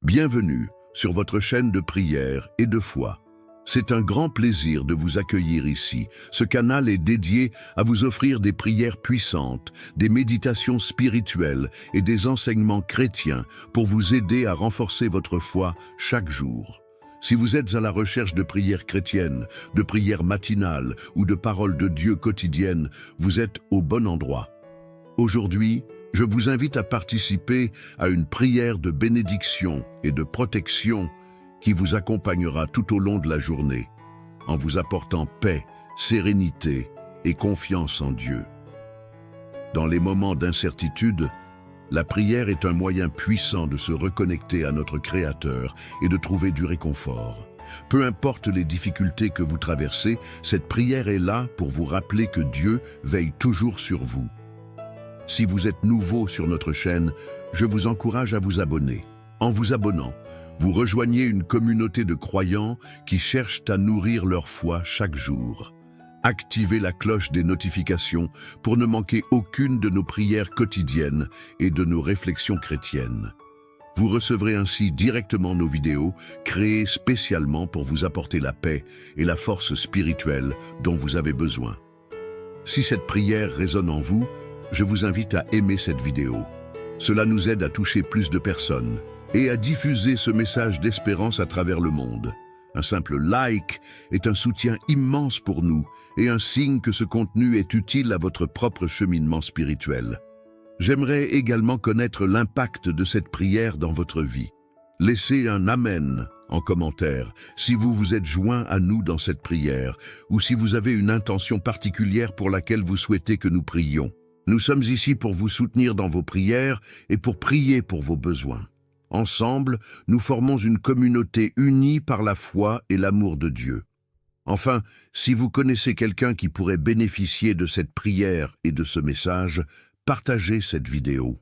Bienvenue sur votre chaîne de prière et de foi. C'est un grand plaisir de vous accueillir ici. Ce canal est dédié à vous offrir des prières puissantes, des méditations spirituelles et des enseignements chrétiens pour vous aider à renforcer votre foi chaque jour. Si vous êtes à la recherche de prières chrétiennes, de prières matinales ou de paroles de Dieu quotidiennes, vous êtes au bon endroit. Aujourd'hui, je vous invite à participer à une prière de bénédiction et de protection qui vous accompagnera tout au long de la journée, en vous apportant paix, sérénité et confiance en Dieu. Dans les moments d'incertitude, la prière est un moyen puissant de se reconnecter à notre Créateur et de trouver du réconfort. Peu importe les difficultés que vous traversez, cette prière est là pour vous rappeler que Dieu veille toujours sur vous. Si vous êtes nouveau sur notre chaîne, je vous encourage à vous abonner. En vous abonnant, vous rejoignez une communauté de croyants qui cherchent à nourrir leur foi chaque jour. Activez la cloche des notifications pour ne manquer aucune de nos prières quotidiennes et de nos réflexions chrétiennes. Vous recevrez ainsi directement nos vidéos créées spécialement pour vous apporter la paix et la force spirituelle dont vous avez besoin. Si cette prière résonne en vous, je vous invite à aimer cette vidéo. Cela nous aide à toucher plus de personnes et à diffuser ce message d'espérance à travers le monde. Un simple like est un soutien immense pour nous et un signe que ce contenu est utile à votre propre cheminement spirituel. J'aimerais également connaître l'impact de cette prière dans votre vie. Laissez un Amen en commentaire si vous vous êtes joint à nous dans cette prière ou si vous avez une intention particulière pour laquelle vous souhaitez que nous prions. Nous sommes ici pour vous soutenir dans vos prières et pour prier pour vos besoins. Ensemble, nous formons une communauté unie par la foi et l'amour de Dieu. Enfin, si vous connaissez quelqu'un qui pourrait bénéficier de cette prière et de ce message, partagez cette vidéo.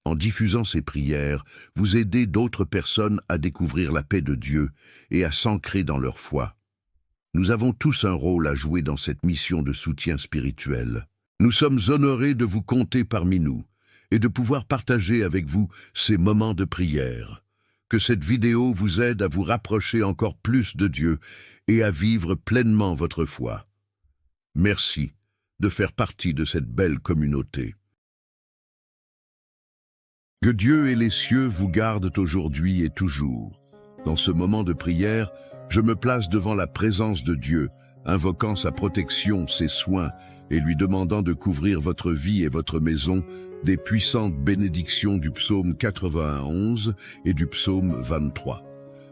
En diffusant ces prières, vous aidez d'autres personnes à découvrir la paix de Dieu et à s'ancrer dans leur foi. Nous avons tous un rôle à jouer dans cette mission de soutien spirituel. Nous sommes honorés de vous compter parmi nous et de pouvoir partager avec vous ces moments de prière. Que cette vidéo vous aide à vous rapprocher encore plus de Dieu et à vivre pleinement votre foi. Merci de faire partie de cette belle communauté. Que Dieu et les cieux vous gardent aujourd'hui et toujours. Dans ce moment de prière, je me place devant la présence de Dieu, invoquant sa protection, ses soins, et lui demandant de couvrir votre vie et votre maison des puissantes bénédictions du psaume 91 et du psaume 23.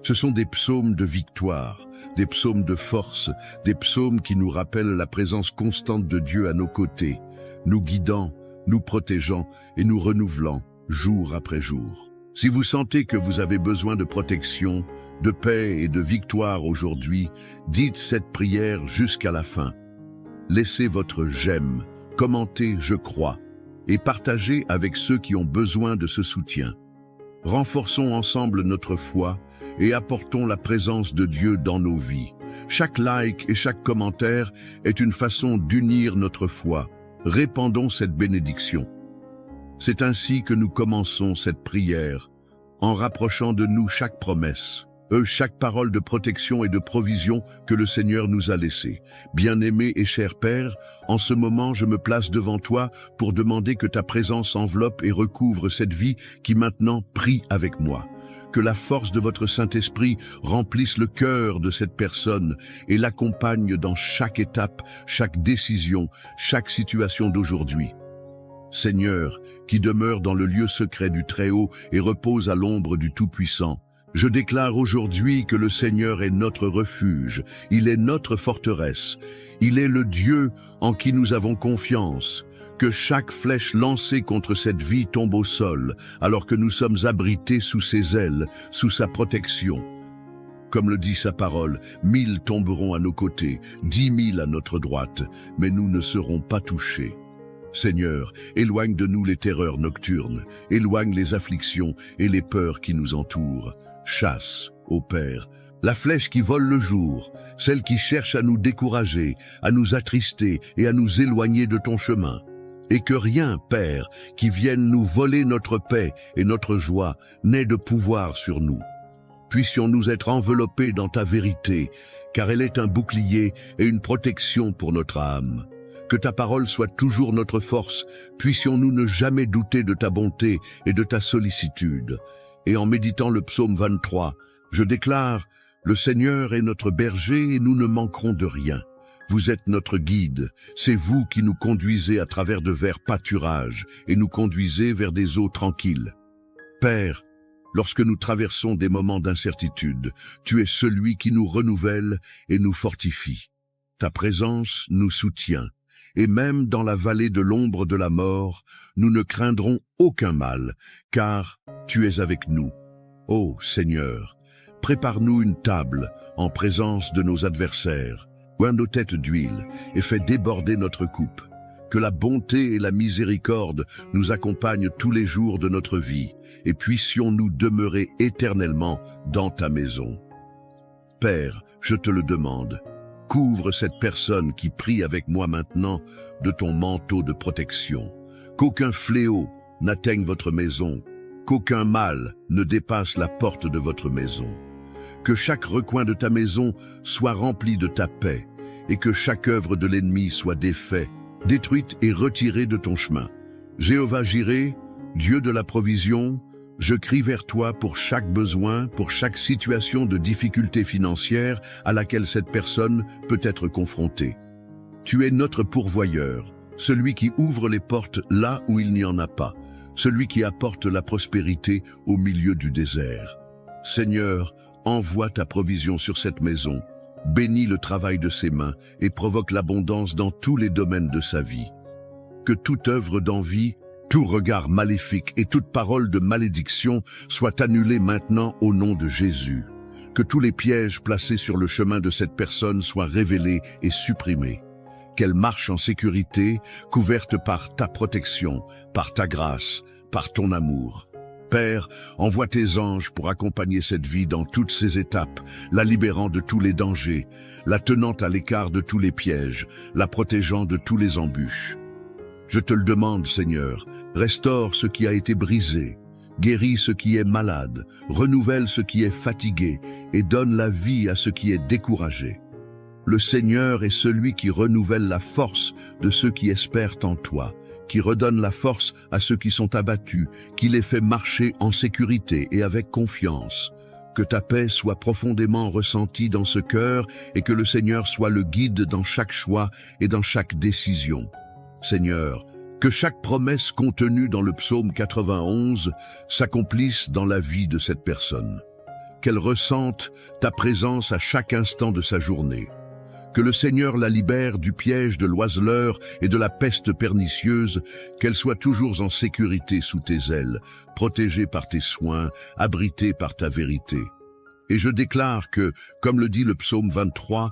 Ce sont des psaumes de victoire, des psaumes de force, des psaumes qui nous rappellent la présence constante de Dieu à nos côtés, nous guidant, nous protégeant et nous renouvelant jour après jour. Si vous sentez que vous avez besoin de protection, de paix et de victoire aujourd'hui, dites cette prière jusqu'à la fin. Laissez votre j'aime, commentez je crois et partagez avec ceux qui ont besoin de ce soutien. Renforçons ensemble notre foi et apportons la présence de Dieu dans nos vies. Chaque like et chaque commentaire est une façon d'unir notre foi. Répandons cette bénédiction. C'est ainsi que nous commençons cette prière, en rapprochant de nous chaque promesse, chaque parole de protection et de provision que le Seigneur nous a laissée. Bien-aimé et cher Père, en ce moment je me place devant toi pour demander que ta présence enveloppe et recouvre cette vie qui maintenant prie avec moi. Que la force de votre Saint-Esprit remplisse le cœur de cette personne et l'accompagne dans chaque étape, chaque décision, chaque situation d'aujourd'hui. Seigneur, qui demeure dans le lieu secret du Très-Haut et repose à l'ombre du Tout-Puissant, je déclare aujourd'hui que le Seigneur est notre refuge, il est notre forteresse, il est le Dieu en qui nous avons confiance, que chaque flèche lancée contre cette vie tombe au sol, alors que nous sommes abrités sous ses ailes, sous sa protection. Comme le dit sa parole, 1000 tomberont à nos côtés, 10 000 à notre droite, mais nous ne serons pas touchés. Seigneur, éloigne de nous les terreurs nocturnes, éloigne les afflictions et les peurs qui nous entourent. Chasse, ô Père, la flèche qui vole le jour, celle qui cherche à nous décourager, à nous attrister et à nous éloigner de ton chemin. Et que rien, Père, qui vienne nous voler notre paix et notre joie, n'ait de pouvoir sur nous. Puissions-nous être enveloppés dans ta vérité, car elle est un bouclier et une protection pour notre âme. Que ta parole soit toujours notre force, puissions-nous ne jamais douter de ta bonté et de ta sollicitude. Et en méditant le psaume 23, je déclare, le Seigneur est notre berger et nous ne manquerons de rien. Vous êtes notre guide, c'est vous qui nous conduisez à travers de verts pâturages et nous conduisez vers des eaux tranquilles. Père, lorsque nous traversons des moments d'incertitude, tu es celui qui nous renouvelle et nous fortifie. Ta présence nous soutient, et même dans la vallée de l'ombre de la mort, nous ne craindrons aucun mal, car tu es avec nous. Ô Seigneur, prépare-nous une table en présence de nos adversaires, oins nos têtes d'huile et fais déborder notre coupe. Que la bonté et la miséricorde nous accompagnent tous les jours de notre vie et puissions-nous demeurer éternellement dans ta maison. Père, je te le demande, couvre cette personne qui prie avec moi maintenant de ton manteau de protection. Qu'aucun fléau n'atteigne votre maison, qu'aucun mal ne dépasse la porte de votre maison. Que chaque recoin de ta maison soit rempli de ta paix et que chaque œuvre de l'ennemi soit défaite, détruite et retirée de ton chemin. Jéhovah Jireh, Dieu de la provision, je crie vers toi pour chaque besoin, pour chaque situation de difficulté financière à laquelle cette personne peut être confrontée. Tu es notre pourvoyeur, celui qui ouvre les portes là où il n'y en a pas, celui qui apporte la prospérité au milieu du désert. Seigneur, envoie ta provision sur cette maison, bénis le travail de ses mains et provoque l'abondance dans tous les domaines de sa vie. Que toute œuvre d'envie, tout regard maléfique et toute parole de malédiction soient annulés maintenant au nom de Jésus. Que tous les pièges placés sur le chemin de cette personne soient révélés et supprimés. Qu'elle marche en sécurité, couverte par ta protection, par ta grâce, par ton amour. Père, envoie tes anges pour accompagner cette vie dans toutes ses étapes, la libérant de tous les dangers, la tenant à l'écart de tous les pièges, la protégeant de tous les embûches. Je te le demande, Seigneur, restaure ce qui a été brisé, guéris ce qui est malade, renouvelle ce qui est fatigué et donne la vie à ce qui est découragé. Le Seigneur est celui qui renouvelle la force de ceux qui espèrent en toi, qui redonne la force à ceux qui sont abattus, qui les fait marcher en sécurité et avec confiance. Que ta paix soit profondément ressentie dans ce cœur et que le Seigneur soit le guide dans chaque choix et dans chaque décision. Seigneur, que chaque promesse contenue dans le psaume 91 s'accomplisse dans la vie de cette personne. Qu'elle ressente ta présence à chaque instant de sa journée. Que le Seigneur la libère du piège de l'oiseleur et de la peste pernicieuse, qu'elle soit toujours en sécurité sous tes ailes, protégée par tes soins, abritée par ta vérité. Et je déclare que, comme le dit le psaume 23,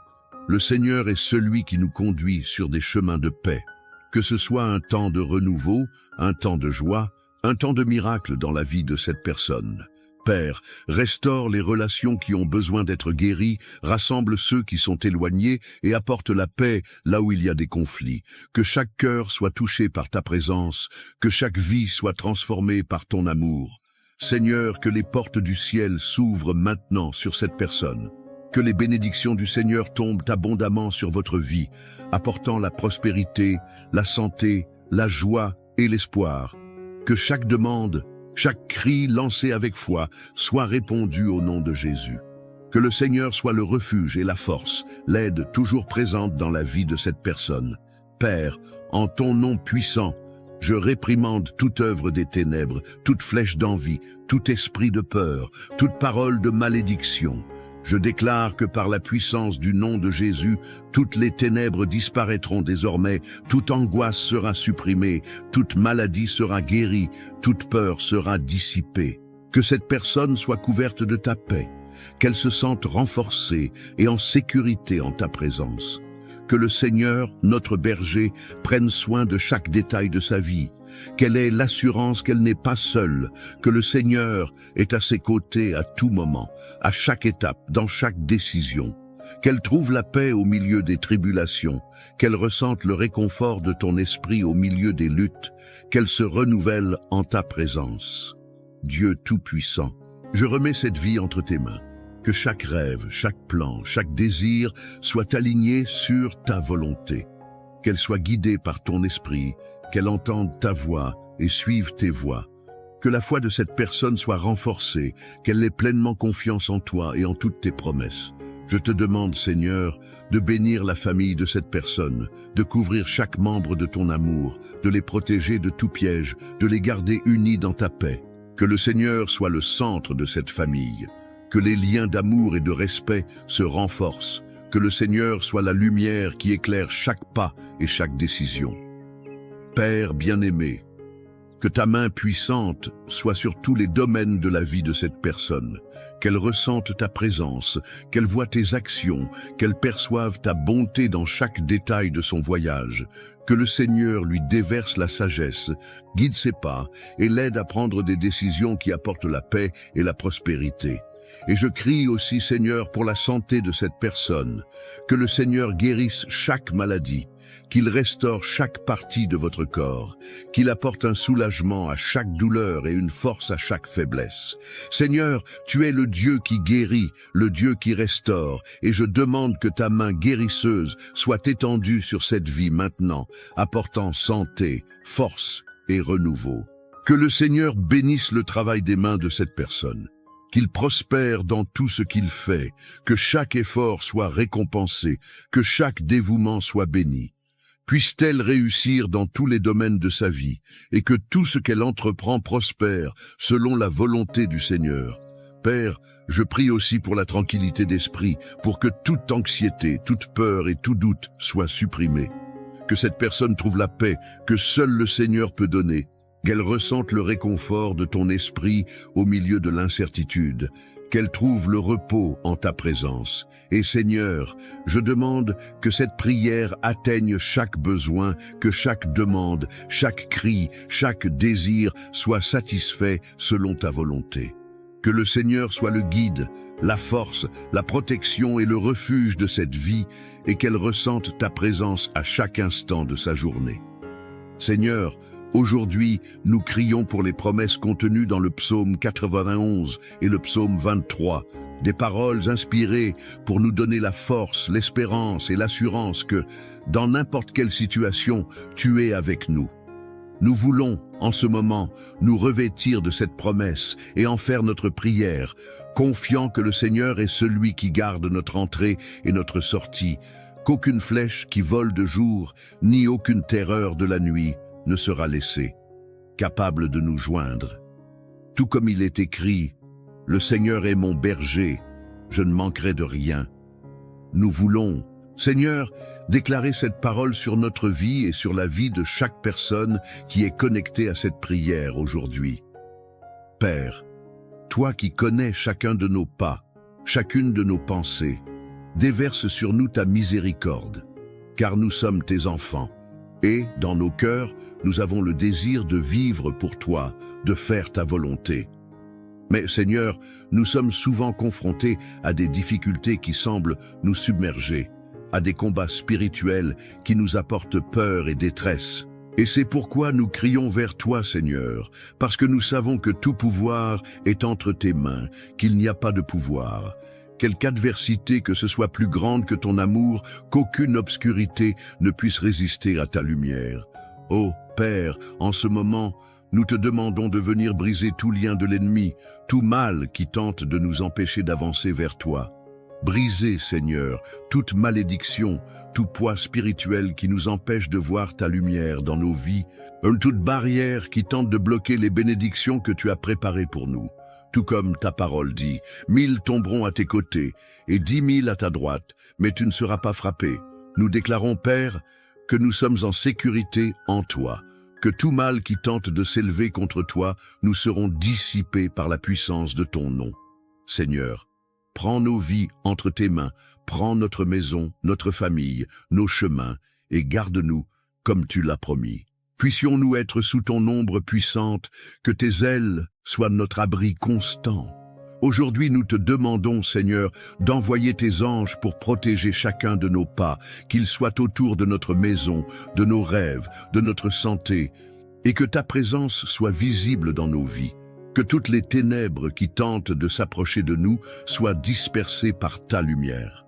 le Seigneur est celui qui nous conduit sur des chemins de paix. Que ce soit un temps de renouveau, un temps de joie, un temps de miracle dans la vie de cette personne. Père, restaure les relations qui ont besoin d'être guéries, rassemble ceux qui sont éloignés et apporte la paix là où il y a des conflits. Que chaque cœur soit touché par ta présence, que chaque vie soit transformée par ton amour. Seigneur, que les portes du ciel s'ouvrent maintenant sur cette personne. Que les bénédictions du Seigneur tombent abondamment sur votre vie, apportant la prospérité, la santé, la joie et l'espoir. Que chaque demande, chaque cri lancé avec foi soit répondu au nom de Jésus. Que le Seigneur soit le refuge et la force, l'aide toujours présente dans la vie de cette personne. Père, en ton nom puissant, je réprimande toute œuvre des ténèbres, toute flèche d'envie, tout esprit de peur, toute parole de malédiction. Je déclare que par la puissance du nom de Jésus, toutes les ténèbres disparaîtront désormais, toute angoisse sera supprimée, toute maladie sera guérie, toute peur sera dissipée. Que cette personne soit couverte de ta paix, qu'elle se sente renforcée et en sécurité en ta présence. Que le Seigneur, notre berger, prenne soin de chaque détail de sa vie, qu'elle ait l'assurance qu'elle n'est pas seule, que le Seigneur est à ses côtés à tout moment, à chaque étape, dans chaque décision. qu'elle trouve la paix au milieu des tribulations, qu'elle ressente le réconfort de ton esprit au milieu des luttes, qu'elle se renouvelle en ta présence. Dieu Tout-Puissant, je remets cette vie entre tes mains. Que chaque rêve, chaque plan, chaque désir soit aligné sur ta volonté. Qu'elle soit guidée par ton esprit, qu'elle entende ta voix et suive tes voies. Que la foi de cette personne soit renforcée, qu'elle ait pleinement confiance en toi et en toutes tes promesses. Je te demande, Seigneur, de bénir la famille de cette personne, de couvrir chaque membre de ton amour, de les protéger de tout piège, de les garder unis dans ta paix. Que le Seigneur soit le centre de cette famille, que les liens d'amour et de respect se renforcent, que le Seigneur soit la lumière qui éclaire chaque pas et chaque décision. Père bien-aimé, que ta main puissante soit sur tous les domaines de la vie de cette personne, qu'elle ressente ta présence, qu'elle voie tes actions, qu'elle perçoive ta bonté dans chaque détail de son voyage, que le Seigneur lui déverse la sagesse, guide ses pas et l'aide à prendre des décisions qui apportent la paix et la prospérité. Et je crie aussi, Seigneur, pour la santé de cette personne, que le Seigneur guérisse chaque maladie, qu'il restaure chaque partie de votre corps, qu'il apporte un soulagement à chaque douleur et une force à chaque faiblesse. Seigneur, tu es le Dieu qui guérit, le Dieu qui restaure, et je demande que ta main guérisseuse soit étendue sur cette vie maintenant, apportant santé, force et renouveau. Que le Seigneur bénisse le travail des mains de cette personne, qu'il prospère dans tout ce qu'il fait, que chaque effort soit récompensé, que chaque dévouement soit béni. Puisse-t-elle réussir dans tous les domaines de sa vie, et que tout ce qu'elle entreprend prospère selon la volonté du Seigneur. Père, je prie aussi pour la tranquillité d'esprit, pour que toute anxiété, toute peur et tout doute soient supprimés. Que cette personne trouve la paix que seul le Seigneur peut donner, qu'elle ressente le réconfort de ton esprit au milieu de l'incertitude, qu'elle trouve le repos en ta présence. Et Seigneur, je demande que cette prière atteigne chaque besoin, que chaque demande, chaque cri, chaque désir soit satisfait selon ta volonté. Que le Seigneur soit le guide, la force, la protection et le refuge de cette vie, et qu'elle ressente ta présence à chaque instant de sa journée. Seigneur, aujourd'hui, nous crions pour les promesses contenues dans le psaume 91 et le psaume 23, des paroles inspirées pour nous donner la force, l'espérance et l'assurance que, dans n'importe quelle situation, tu es avec nous. Nous voulons, en ce moment, nous revêtir de cette promesse et en faire notre prière, confiant que le Seigneur est celui qui garde notre entrée et notre sortie, qu'aucune flèche qui vole de jour, ni aucune terreur de la nuit, ne sera laissé, capable de nous joindre. Tout comme il est écrit, « Le Seigneur est mon berger, je ne manquerai de rien ». Nous voulons, Seigneur, déclarer cette parole sur notre vie et sur la vie de chaque personne qui est connectée à cette prière aujourd'hui. Père, toi qui connais chacun de nos pas, chacune de nos pensées, déverse sur nous ta miséricorde, car nous sommes tes enfants. Et, dans nos cœurs, nous avons le désir de vivre pour toi, de faire ta volonté. Mais Seigneur, nous sommes souvent confrontés à des difficultés qui semblent nous submerger, à des combats spirituels qui nous apportent peur et détresse. Et c'est pourquoi nous crions vers toi, Seigneur, parce que nous savons que tout pouvoir est entre tes mains, qu'il n'y a pas de pouvoir. Quelque adversité que ce soit plus grande que ton amour, qu'aucune obscurité ne puisse résister à ta lumière. Ô Père, en ce moment, nous te demandons de venir briser tout lien de l'ennemi, tout mal qui tente de nous empêcher d'avancer vers toi. Brisez, Seigneur, toute malédiction, tout poids spirituel qui nous empêche de voir ta lumière dans nos vies, toute barrière qui tente de bloquer les bénédictions que tu as préparées pour nous. Tout comme ta parole dit, 1000 tomberont à tes côtés et 10 000 à ta droite, mais tu ne seras pas frappé. Nous déclarons, Père, que nous sommes en sécurité en toi, que tout mal qui tente de s'élever contre toi, nous serons dissipés par la puissance de ton nom. Seigneur, prends nos vies entre tes mains, prends notre maison, notre famille, nos chemins, et garde-nous comme tu l'as promis. Puissions-nous être sous ton ombre puissante, que tes ailes soient notre abri constant. Aujourd'hui, nous te demandons, Seigneur, d'envoyer tes anges pour protéger chacun de nos pas, qu'ils soient autour de notre maison, de nos rêves, de notre santé, et que ta présence soit visible dans nos vies. Que toutes les ténèbres qui tentent de s'approcher de nous soient dispersées par ta lumière.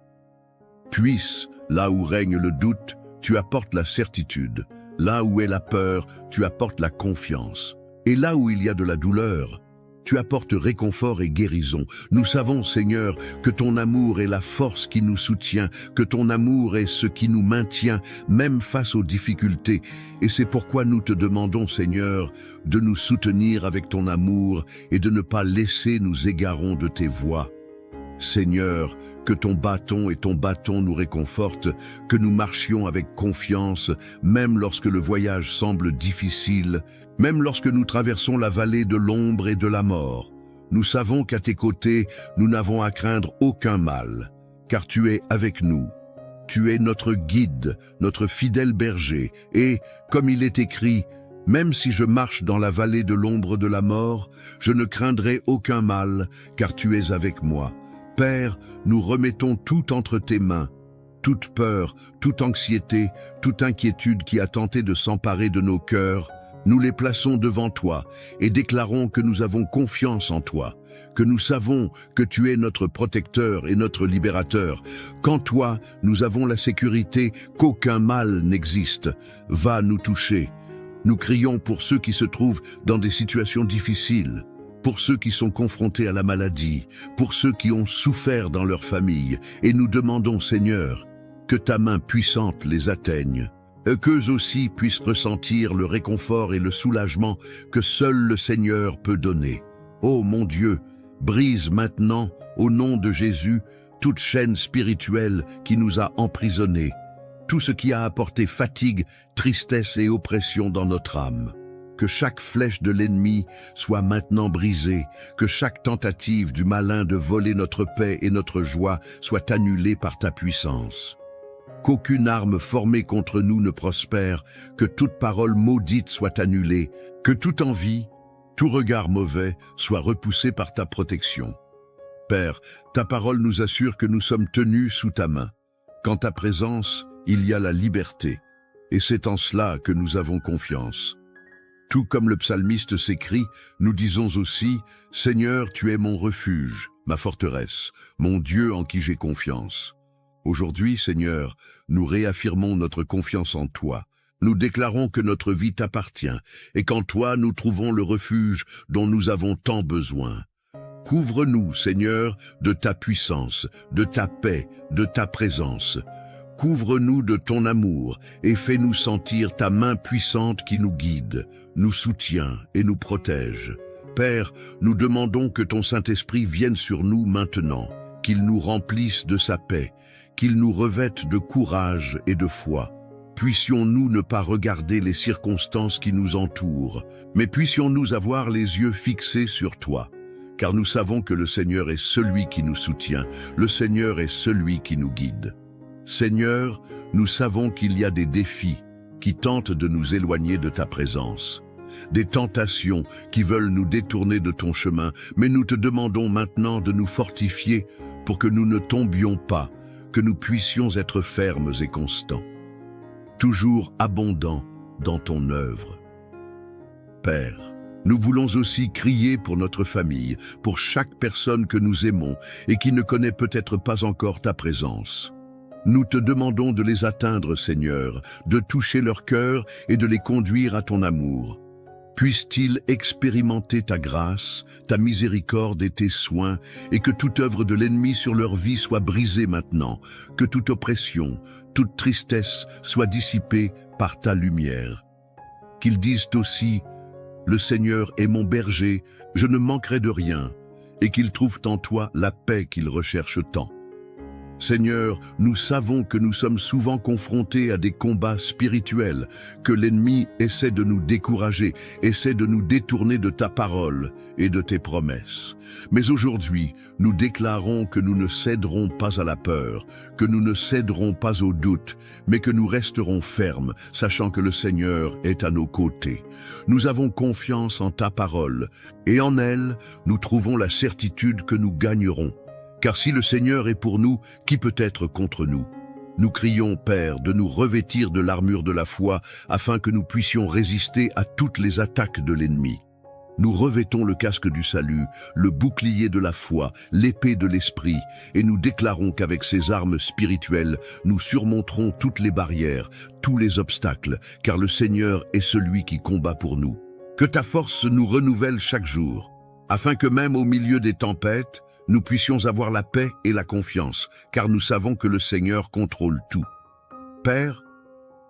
Puisse, là où règne le doute, tu apportes la certitude. Là où est la peur, tu apportes la confiance. Et là où il y a de la douleur, tu apportes réconfort et guérison. Nous savons, Seigneur, que ton amour est la force qui nous soutient, que ton amour est ce qui nous maintient, même face aux difficultés. Et c'est pourquoi nous te demandons, Seigneur, de nous soutenir avec ton amour et de ne pas laisser nous égarons de tes voies. Seigneur, que ton bâton nous réconfortent, que nous marchions avec confiance, même lorsque le voyage semble difficile, même lorsque nous traversons la vallée de l'ombre et de la mort. Nous savons qu'à tes côtés, nous n'avons à craindre aucun mal, car tu es avec nous. Tu es notre guide, notre fidèle berger, et, comme il est écrit, « Même si je marche dans la vallée de l'ombre de la mort, je ne craindrai aucun mal, car tu es avec moi. » Père, nous remettons tout entre tes mains, toute peur, toute anxiété, toute inquiétude qui a tenté de s'emparer de nos cœurs, nous les plaçons devant toi et déclarons que nous avons confiance en toi, que nous savons que tu es notre protecteur et notre libérateur, qu'en toi nous avons la sécurité qu'aucun mal n'existe. Va nous toucher. Nous crions pour ceux qui se trouvent dans des situations difficiles, pour ceux qui sont confrontés à la maladie, pour ceux qui ont souffert dans leur famille, et nous demandons, Seigneur, que ta main puissante les atteigne, qu'eux aussi puissent ressentir le réconfort et le soulagement que seul le Seigneur peut donner. Ô mon Dieu, brise maintenant, au nom de Jésus, toute chaîne spirituelle qui nous a emprisonnés, tout ce qui a apporté fatigue, tristesse et oppression dans notre âme. Que chaque flèche de l'ennemi soit maintenant brisée, que chaque tentative du malin de voler notre paix et notre joie soit annulée par ta puissance. Qu'aucune arme formée contre nous ne prospère, que toute parole maudite soit annulée, que toute envie, tout regard mauvais soit repoussé par ta protection. Père, ta parole nous assure que nous sommes tenus sous ta main. Qu'en ta présence, il y a la liberté, et c'est en cela que nous avons confiance. Tout comme le psalmiste s'écrie, nous disons aussi « Seigneur, tu es mon refuge, ma forteresse, mon Dieu en qui j'ai confiance ». Aujourd'hui, Seigneur, nous réaffirmons notre confiance en toi. Nous déclarons que notre vie t'appartient et qu'en toi nous trouvons le refuge dont nous avons tant besoin. Couvre-nous, Seigneur, de ta puissance, de ta paix, de ta présence. Couvre-nous de ton amour et fais-nous sentir ta main puissante qui nous guide, nous soutient et nous protège. Père, nous demandons que ton Saint-Esprit vienne sur nous maintenant, qu'il nous remplisse de sa paix, qu'il nous revête de courage et de foi. Puissions-nous ne pas regarder les circonstances qui nous entourent, mais puissions-nous avoir les yeux fixés sur toi, car nous savons que le Seigneur est celui qui nous soutient, le Seigneur est celui qui nous guide. Seigneur, nous savons qu'il y a des défis qui tentent de nous éloigner de ta présence, des tentations qui veulent nous détourner de ton chemin, mais nous te demandons maintenant de nous fortifier pour que nous ne tombions pas, que nous puissions être fermes et constants, toujours abondants dans ton œuvre. Père, nous voulons aussi crier pour notre famille, pour chaque personne que nous aimons et qui ne connaît peut-être pas encore ta présence. Nous te demandons de les atteindre, Seigneur, de toucher leur cœur et de les conduire à ton amour. Puissent-ils expérimenter ta grâce, ta miséricorde et tes soins, et que toute œuvre de l'ennemi sur leur vie soit brisée maintenant, que toute oppression, toute tristesse soit dissipée par ta lumière. Qu'ils disent aussi « Le Seigneur est mon berger, je ne manquerai de rien », et qu'ils trouvent en toi la paix qu'ils recherchent tant. Seigneur, nous savons que nous sommes souvent confrontés à des combats spirituels, que l'ennemi essaie de nous décourager, essaie de nous détourner de ta parole et de tes promesses. Mais aujourd'hui, nous déclarons que nous ne céderons pas à la peur, que nous ne céderons pas au doute, mais que nous resterons fermes, sachant que le Seigneur est à nos côtés. Nous avons confiance en ta parole, et en elle, nous trouvons la certitude que nous gagnerons. Car si le Seigneur est pour nous, qui peut être contre nous? Nous crions, Père, de nous revêtir de l'armure de la foi, afin que nous puissions résister à toutes les attaques de l'ennemi. Nous revêtons le casque du salut, le bouclier de la foi, l'épée de l'esprit, et nous déclarons qu'avec ces armes spirituelles, nous surmonterons toutes les barrières, tous les obstacles, car le Seigneur est celui qui combat pour nous. Que ta force nous renouvelle chaque jour, afin que même au milieu des tempêtes, nous puissions avoir la paix et la confiance, car nous savons que le Seigneur contrôle tout. Père,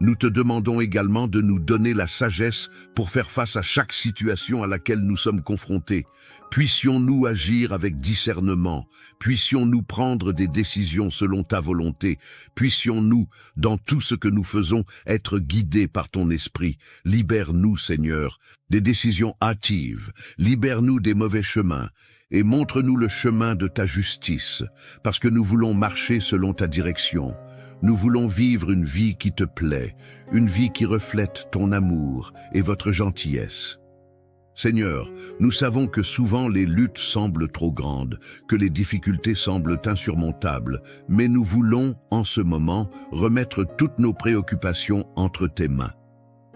nous te demandons également de nous donner la sagesse pour faire face à chaque situation à laquelle nous sommes confrontés. Puissions-nous agir avec discernement, puissions-nous prendre des décisions selon ta volonté, puissions-nous, dans tout ce que nous faisons, être guidés par ton esprit. Libère-nous, Seigneur, des décisions hâtives, libère-nous des mauvais chemins, et montre-nous le chemin de ta justice, parce que nous voulons marcher selon ta direction. Nous voulons vivre une vie qui te plaît, une vie qui reflète ton amour et votre gentillesse. Seigneur, nous savons que souvent les luttes semblent trop grandes, que les difficultés semblent insurmontables, mais nous voulons, en ce moment, remettre toutes nos préoccupations entre tes mains.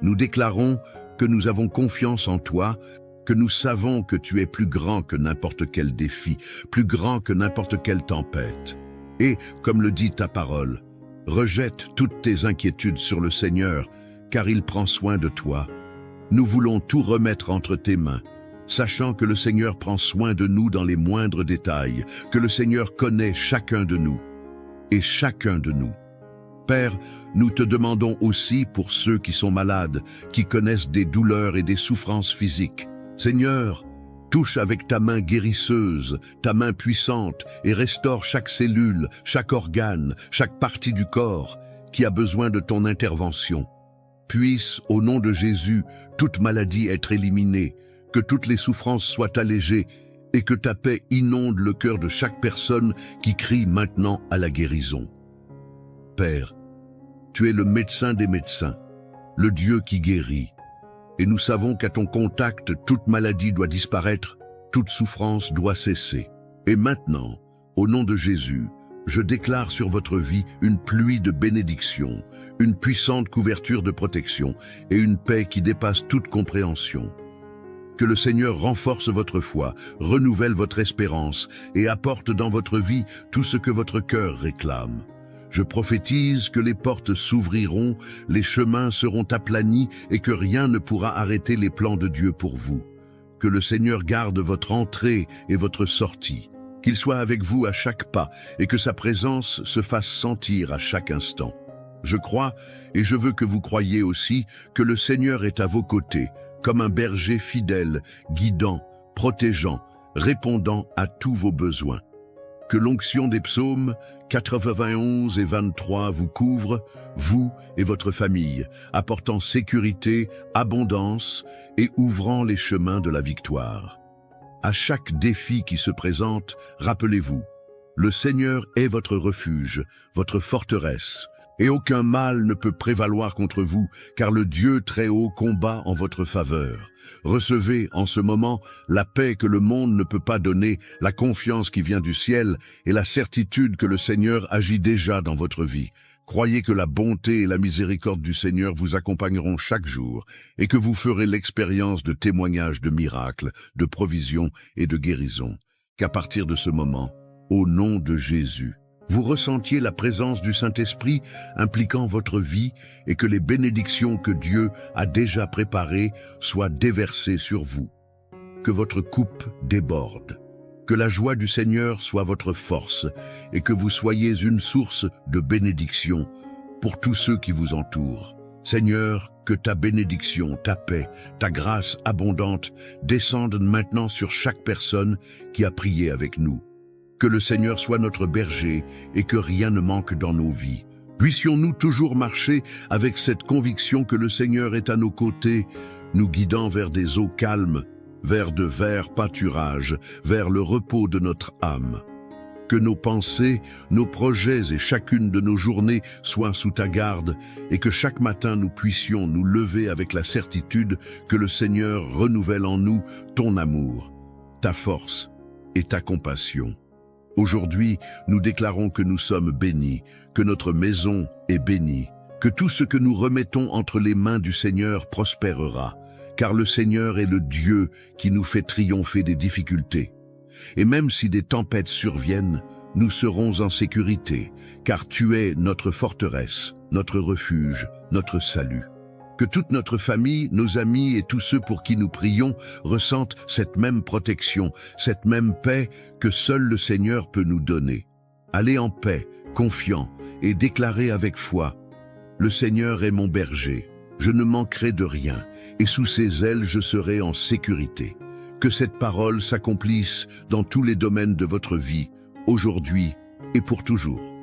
Nous déclarons que nous avons confiance en toi, que nous savons que tu es plus grand que n'importe quel défi, plus grand que n'importe quelle tempête. Et, comme le dit ta parole, rejette toutes tes inquiétudes sur le Seigneur, car il prend soin de toi. Nous voulons tout remettre entre tes mains, sachant que le Seigneur prend soin de nous dans les moindres détails, que le Seigneur connaît chacun de nous, et chacun de nous. Père, nous te demandons aussi pour ceux qui sont malades, qui connaissent des douleurs et des souffrances physiques. Seigneur, touche avec ta main guérisseuse, ta main puissante, et restaure chaque cellule, chaque organe, chaque partie du corps qui a besoin de ton intervention. Puisse, au nom de Jésus, toute maladie être éliminée, que toutes les souffrances soient allégées, et que ta paix inonde le cœur de chaque personne qui crie maintenant à la guérison. Père, tu es le médecin des médecins, le Dieu qui guérit. Et nous savons qu'à ton contact, toute maladie doit disparaître, toute souffrance doit cesser. Et maintenant, au nom de Jésus, je déclare sur votre vie une pluie de bénédictions, une puissante couverture de protection et une paix qui dépasse toute compréhension. Que le Seigneur renforce votre foi, renouvelle votre espérance et apporte dans votre vie tout ce que votre cœur réclame. Je prophétise que les portes s'ouvriront, les chemins seront aplanis et que rien ne pourra arrêter les plans de Dieu pour vous. Que le Seigneur garde votre entrée et votre sortie, qu'il soit avec vous à chaque pas et que sa présence se fasse sentir à chaque instant. Je crois, et je veux que vous croyiez aussi, que le Seigneur est à vos côtés, comme un berger fidèle, guidant, protégeant, répondant à tous vos besoins. Que l'onction des psaumes 91 et 23 vous couvre, vous et votre famille, apportant sécurité, abondance et ouvrant les chemins de la victoire. À chaque défi qui se présente, rappelez-vous, le Seigneur est votre refuge, votre forteresse, et aucun mal ne peut prévaloir contre vous, car le Dieu très haut combat en votre faveur. Recevez en ce moment la paix que le monde ne peut pas donner, la confiance qui vient du ciel et la certitude que le Seigneur agit déjà dans votre vie. Croyez que la bonté et la miséricorde du Seigneur vous accompagneront chaque jour et que vous ferez l'expérience de témoignages de miracles, de provisions et de guérisons. Qu'à partir de ce moment, au nom de Jésus, vous ressentiez la présence du Saint-Esprit impliquant votre vie et que les bénédictions que Dieu a déjà préparées soient déversées sur vous. Que votre coupe déborde, que la joie du Seigneur soit votre force et que vous soyez une source de bénédiction pour tous ceux qui vous entourent. Seigneur, que ta bénédiction, ta paix, ta grâce abondante descendent maintenant sur chaque personne qui a prié avec nous. Que le Seigneur soit notre berger et que rien ne manque dans nos vies. Puissions-nous toujours marcher avec cette conviction que le Seigneur est à nos côtés, nous guidant vers des eaux calmes, vers de verts pâturages, vers le repos de notre âme. Que nos pensées, nos projets et chacune de nos journées soient sous ta garde et que chaque matin nous puissions nous lever avec la certitude que le Seigneur renouvelle en nous ton amour, ta force et ta compassion. Aujourd'hui, nous déclarons que nous sommes bénis, que notre maison est bénie, que tout ce que nous remettons entre les mains du Seigneur prospérera, car le Seigneur est le Dieu qui nous fait triompher des difficultés. Et même si des tempêtes surviennent, nous serons en sécurité, car tu es notre forteresse, notre refuge, notre salut. Que toute notre famille, nos amis et tous ceux pour qui nous prions ressentent cette même protection, cette même paix que seul le Seigneur peut nous donner. Allez en paix, confiant, et déclarez avec foi: le Seigneur est mon berger, je ne manquerai de rien, et sous ses ailes je serai en sécurité. Que cette parole s'accomplisse dans tous les domaines de votre vie, aujourd'hui et pour toujours.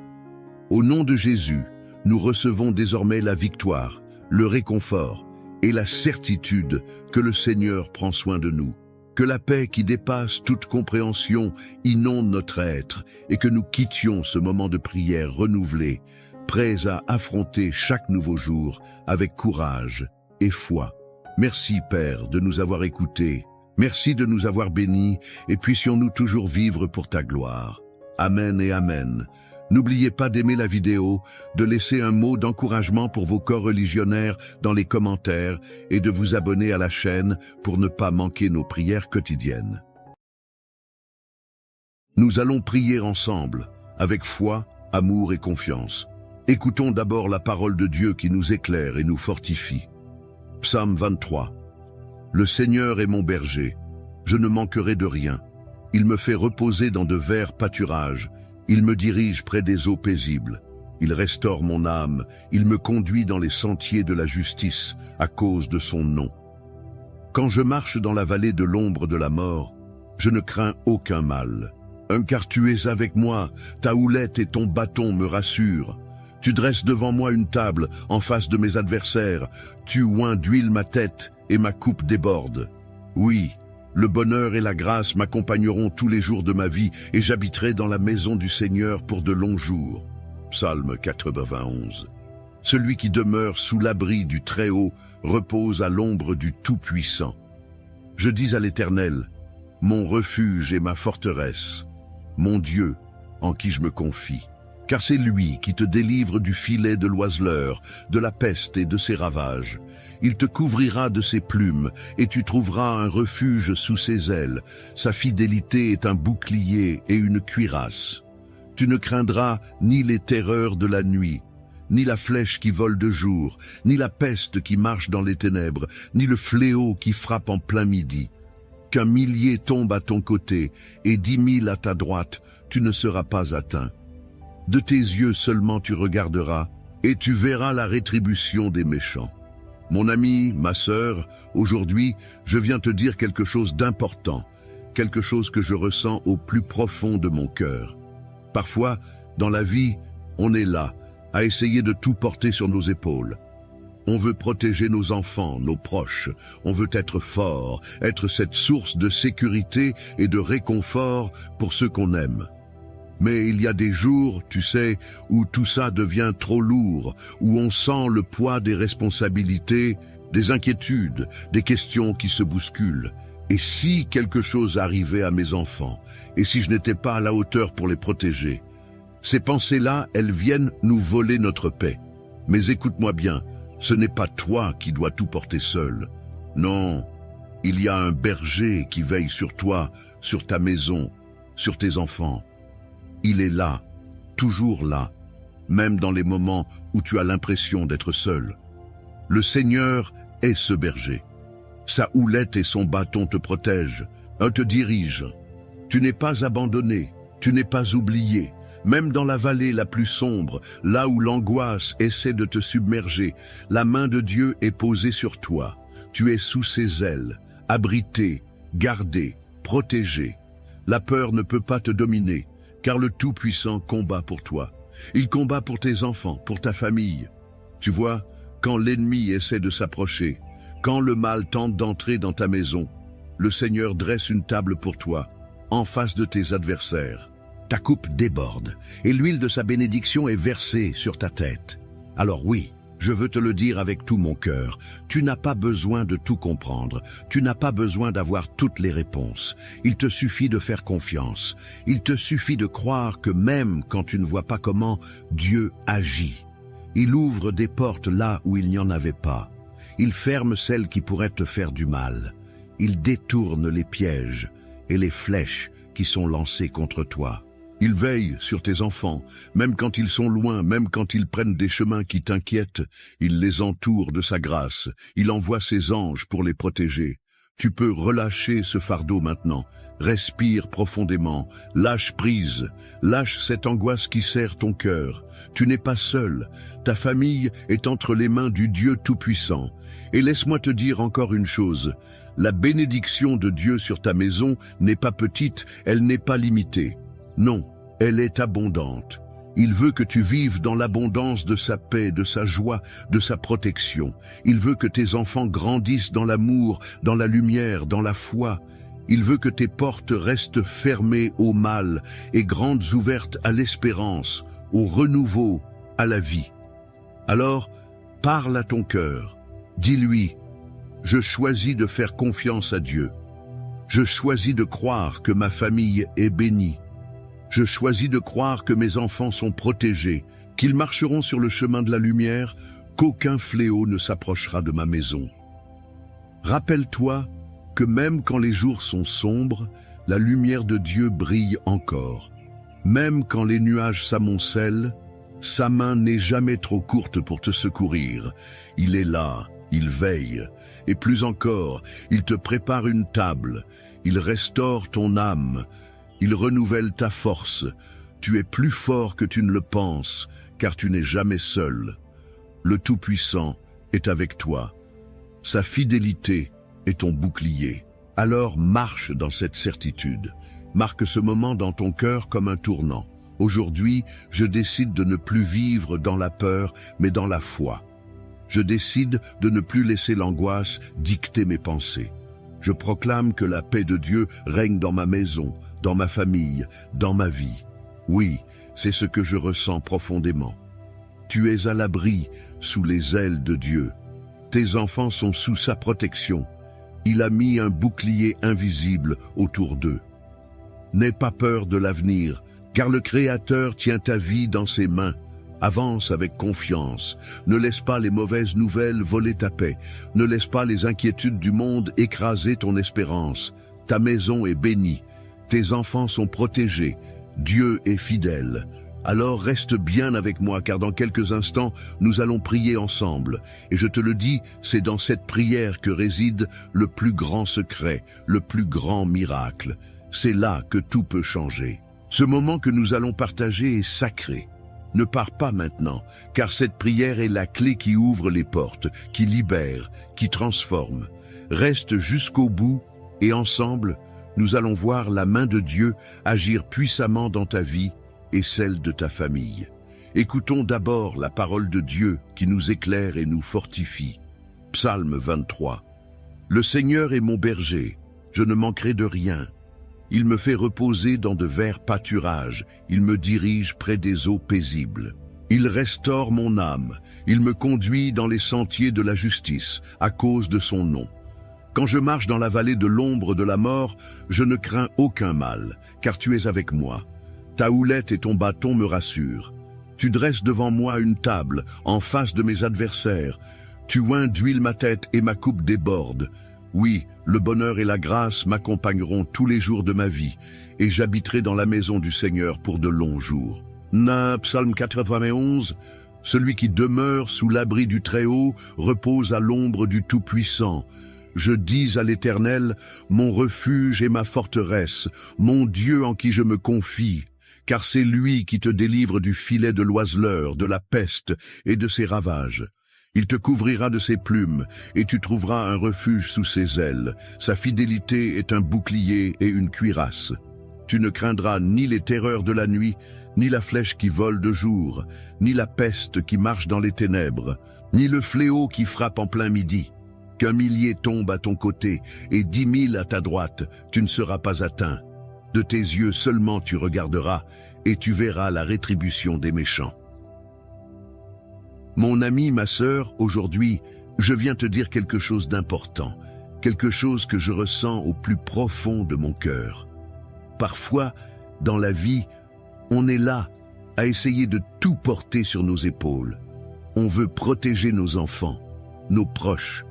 Au nom de Jésus, nous recevons désormais la victoire, le réconfort et la certitude que le Seigneur prend soin de nous. Que la paix qui dépasse toute compréhension inonde notre être et que nous quittions ce moment de prière renouvelé, prêts à affronter chaque nouveau jour avec courage et foi. Merci Père de nous avoir écoutés. Merci de nous avoir bénis et puissions-nous toujours vivre pour ta gloire. Amen et Amen. N'oubliez pas d'aimer la vidéo, de laisser un mot d'encouragement pour vos coreligionnaires dans les commentaires et de vous abonner à la chaîne pour ne pas manquer nos prières quotidiennes. Nous allons prier ensemble, avec foi, amour et confiance. Écoutons d'abord la parole de Dieu qui nous éclaire et nous fortifie. Psaume 23. Le Seigneur est mon berger, je ne manquerai de rien. Il me fait reposer dans de verts pâturages, il me dirige près des eaux paisibles. Il restaure mon âme, il me conduit dans les sentiers de la justice à cause de son nom. Quand je marche dans la vallée de l'ombre de la mort, je ne crains aucun mal. Car tu es avec moi, ta houlette et ton bâton me rassurent. Tu dresses devant moi une table en face de mes adversaires, tu oins d'huile ma tête et ma coupe déborde. Oui, le bonheur et la grâce m'accompagneront tous les jours de ma vie et j'habiterai dans la maison du Seigneur pour de longs jours. Psaume 91. Celui qui demeure sous l'abri du Très-Haut repose à l'ombre du Tout-Puissant. Je dis à l'Éternel, mon refuge et ma forteresse, mon Dieu en qui je me confie. Car c'est lui qui te délivre du filet de l'oiseleur, de la peste et de ses ravages. Il te couvrira de ses plumes, et tu trouveras un refuge sous ses ailes. Sa fidélité est un bouclier et une cuirasse. Tu ne craindras ni les terreurs de la nuit, ni la flèche qui vole de jour, ni la peste qui marche dans les ténèbres, ni le fléau qui frappe en plein midi. Qu'un millier tombe à ton côté, et 10 000 à ta droite, tu ne seras pas atteint. De tes yeux seulement tu regarderas, et tu verras la rétribution des méchants. Mon ami, ma sœur, aujourd'hui, je viens te dire quelque chose d'important, quelque chose que je ressens au plus profond de mon cœur. Parfois, dans la vie, on est là, à essayer de tout porter sur nos épaules. On veut protéger nos enfants, nos proches, on veut être fort, être cette source de sécurité et de réconfort pour ceux qu'on aime. Mais il y a des jours, tu sais, où tout ça devient trop lourd, où on sent le poids des responsabilités, des inquiétudes, des questions qui se bousculent. Et si quelque chose arrivait à mes enfants, et si je n'étais pas à la hauteur pour les protéger? Ces pensées-là, elles viennent nous voler notre paix. Mais écoute-moi bien, ce n'est pas toi qui dois tout porter seul. Non, il y a un berger qui veille sur toi, sur ta maison, sur tes enfants. Il est là, toujours là, même dans les moments où tu as l'impression d'être seul. Le Seigneur est ce berger. Sa houlette et son bâton te protègent, te dirigent. Tu n'es pas abandonné, tu n'es pas oublié. Même dans la vallée la plus sombre, là où l'angoisse essaie de te submerger, la main de Dieu est posée sur toi. Tu es sous ses ailes, abrité, gardé, protégé. La peur ne peut pas te dominer. car le Tout-Puissant combat pour toi. Il combat pour tes enfants, pour ta famille. Tu vois, quand l'ennemi essaie de s'approcher, quand le mal tente d'entrer dans ta maison, le Seigneur dresse une table pour toi, en face de tes adversaires. Ta coupe déborde, et l'huile de sa bénédiction est versée sur ta tête. Alors oui, je veux te le dire avec tout mon cœur, tu n'as pas besoin de tout comprendre, tu n'as pas besoin d'avoir toutes les réponses. Il te suffit de faire confiance, il te suffit de croire que même quand tu ne vois pas comment, Dieu agit. Il ouvre des portes là où il n'y en avait pas. Il ferme celles qui pourraient te faire du mal. Il détourne les pièges et les flèches qui sont lancées contre toi. Il veille sur tes enfants, même quand ils sont loin, même quand ils prennent des chemins qui t'inquiètent. Il les entoure de sa grâce. Il envoie ses anges pour les protéger. Tu peux relâcher ce fardeau maintenant. Respire profondément, lâche prise, lâche cette angoisse qui serre ton cœur. Tu n'es pas seul, ta famille est entre les mains du Dieu Tout-Puissant. Et laisse-moi te dire encore une chose, la bénédiction de Dieu sur ta maison n'est pas petite, elle n'est pas limitée. Non, elle est abondante. Il veut que tu vives dans l'abondance de sa paix, de sa joie, de sa protection. Il veut que tes enfants grandissent dans l'amour, dans la lumière, dans la foi. Il veut que tes portes restent fermées au mal et grandes ouvertes à l'espérance, au renouveau, à la vie. Alors, parle à ton cœur. Dis-lui, je choisis de faire confiance à Dieu. Je choisis de croire que ma famille est bénie. Je choisis de croire que mes enfants sont protégés, qu'ils marcheront sur le chemin de la lumière, qu'aucun fléau ne s'approchera de ma maison. Rappelle-toi que même quand les jours sont sombres, la lumière de Dieu brille encore. Même quand les nuages s'amoncellent, sa main n'est jamais trop courte pour te secourir. Il est là, il veille, et plus encore, il te prépare une table, il restaure ton âme, il renouvelle ta force. Tu es plus fort que tu ne le penses, car tu n'es jamais seul. Le Tout-Puissant est avec toi. Sa fidélité est ton bouclier. Alors marche dans cette certitude. Marque ce moment dans ton cœur comme un tournant. Aujourd'hui, je décide de ne plus vivre dans la peur, mais dans la foi. Je décide de ne plus laisser l'angoisse dicter mes pensées. Je proclame que la paix de Dieu règne dans ma maison, dans ma famille, dans ma vie. Oui, c'est ce que je ressens profondément. Tu es à l'abri sous les ailes de Dieu. Tes enfants sont sous sa protection. Il a mis un bouclier invisible autour d'eux. N'aie pas peur de l'avenir, car le Créateur tient ta vie dans ses mains. Avance avec confiance. Ne laisse pas les mauvaises nouvelles voler ta paix. Ne laisse pas les inquiétudes du monde écraser ton espérance. Ta maison est bénie. Tes enfants sont protégés. Dieu est fidèle. Alors reste bien avec moi, car dans quelques instants, nous allons prier ensemble. Et je te le dis, c'est dans cette prière que réside le plus grand secret, le plus grand miracle. C'est là que tout peut changer. Ce moment que nous allons partager est sacré. Ne pars pas maintenant, car cette prière est la clé qui ouvre les portes, qui libère, qui transforme. Reste jusqu'au bout et ensemble, nous allons voir la main de Dieu agir puissamment dans ta vie et celle de ta famille. Écoutons d'abord la parole de Dieu qui nous éclaire et nous fortifie. Psaume 23. Le Seigneur est mon berger, je ne manquerai de rien. Il me fait reposer dans de verts pâturages, il me dirige près des eaux paisibles. Il restaure mon âme, il me conduit dans les sentiers de la justice, à cause de son nom. Quand je marche dans la vallée de l'ombre de la mort, je ne crains aucun mal, car tu es avec moi. Ta houlette et ton bâton me rassurent. Tu dresses devant moi une table, en face de mes adversaires. Tu oins d'huile ma tête et ma coupe déborde. Oui, le bonheur et la grâce m'accompagneront tous les jours de ma vie, et j'habiterai dans la maison du Seigneur pour de longs jours. Psaume 91, celui qui demeure sous l'abri du Très-Haut repose à l'ombre du Tout-Puissant. Je dis à l'Éternel, mon refuge et ma forteresse, mon Dieu en qui je me confie, car c'est lui qui te délivre du filet de l'oiseleur, de la peste et de ses ravages. Il te couvrira de ses plumes, et tu trouveras un refuge sous ses ailes. Sa fidélité est un bouclier et une cuirasse. Tu ne craindras ni les terreurs de la nuit, ni la flèche qui vole de jour, ni la peste qui marche dans les ténèbres, ni le fléau qui frappe en plein midi. Qu'un millier tombe à ton côté et 10 000 à ta droite, tu ne seras pas atteint. De tes yeux seulement tu regarderas et tu verras la rétribution des méchants. Mon ami, ma sœur, aujourd'hui, je viens te dire quelque chose d'important, quelque chose que je ressens au plus profond de mon cœur. Parfois, dans la vie, on est là à essayer de tout porter sur nos épaules. On veut protéger nos enfants, nos proches.